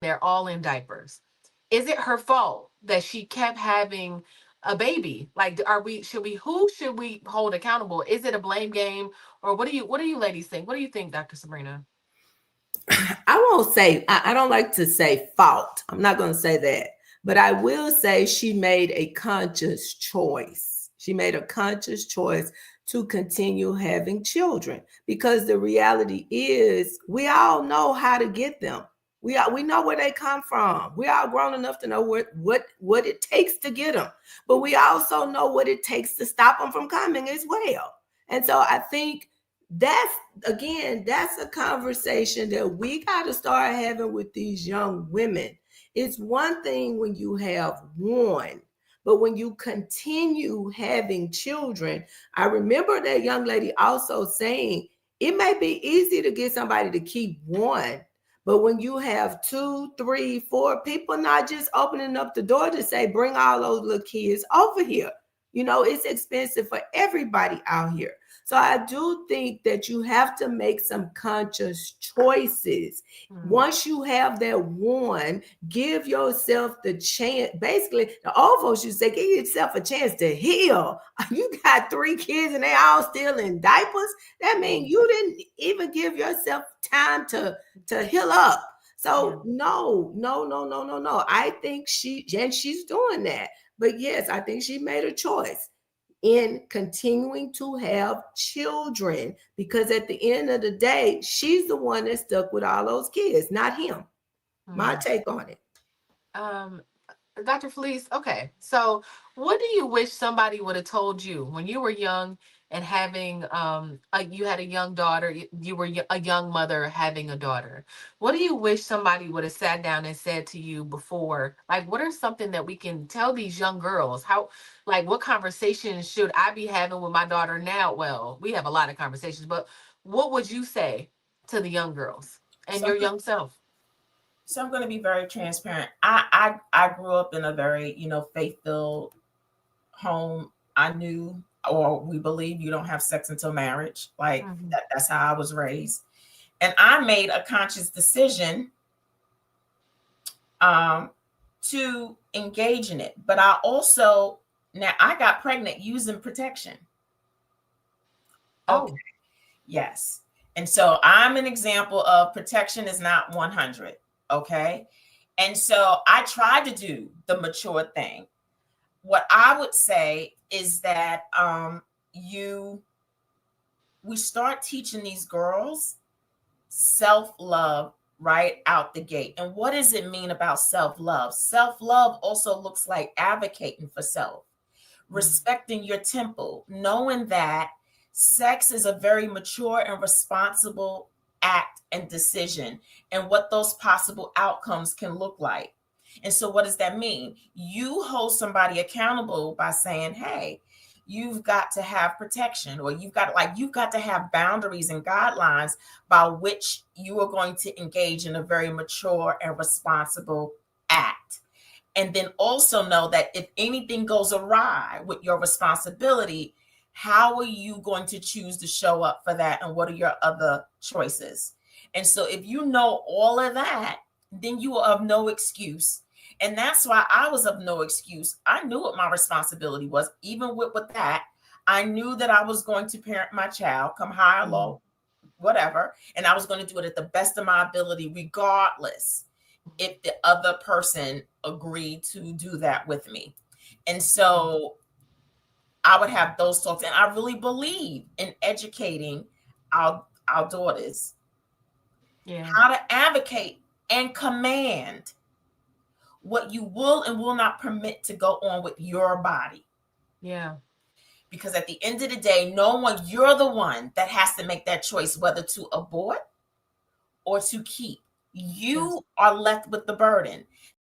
they're all in diapers. Is it her fault that she kept having a baby? Like, who should we hold accountable? Is it a blame game? Or what do you ladies think? What do you think, Dr. Sabrina? I won't say, I don't like to say fault. I'm not going to say that. But I will say she made a conscious choice. She made a conscious choice to continue having children because the reality is we all know how to get them. We know where they come from. We are grown enough to know what it takes to get them. But we also know what it takes to stop them from coming as well. And so I think that's again, that's a conversation that we got to start having with these young women. It's one thing when you have one, but when you continue having children, I remember that young lady also saying it may be easy to get somebody to keep one, but when you have two, three, four, people not just opening up the door to say, bring all those little kids over here. You know, it's expensive for everybody out here. So I do think that you have to make some conscious choices. Mm. Once you have that one, give yourself the chance. Basically, the old folks used to say, give yourself a chance to heal. You got three kids and they all still in diapers. That means Mm. you didn't even give yourself time to heal up. Yeah. So no, no, no, no, no, no. I think she's doing that. But yes, I think she made a choice in continuing to have children because at the end of the day, she's the one that stuck with all those kids, not him. My Mm. take on it. Um, Dr. Felice, okay. So, what do you wish somebody would have told you when you were young and having you had a young daughter, you were a young mother having a daughter. What do you wish somebody would have sat down and said to you before? Like, what are something that we can tell these young girls? How, like, what conversations should I be having with my daughter now? Well, we have a lot of conversations, but what would you say to the young girls and So your I'm young self? so I'm going to be very transparent. I grew up in a very, faith filled home. I knew, or we believe, you don't have sex until marriage. Like Hmm. that's how I was raised, and I made a conscious decision um, to engage in it. But I also, now I got pregnant using protection. Okay, Oh. yes, and so I'm an example of protection is not 100. Okay, and so I tried to do the mature thing. What I would say is that you we start teaching these girls self-love right out the gate. And what does it mean about self-love? Self-love also looks like advocating for self, Mm. respecting your temple, knowing that sex is a very mature and responsible act and decision, and what those possible outcomes can look like. And so, what does that mean? You hold somebody accountable by saying, hey, you've got to have protection, or you've got to have boundaries and guidelines by which you are going to engage in a very mature and responsible act. And then also know that if anything goes awry with your responsibility, how are you going to choose to show up for that? And what are your other choices? And so, if you know all of that, then you are of no excuse. And that's why I was of no excuse. I knew what my responsibility was. Even with that, I knew that I was going to parent my child, come high or Mm. low, whatever. And I was going to do it at the best of my ability, regardless if the other person agreed to do that with me. And so I would have those talks. And I really believe in educating our daughters Yeah. how to advocate and command what you will and will not permit to go on with your body. Yeah. Because at the end of the day, you're the one that has to make that choice whether to abort or to keep. Yes. You are left with the burden.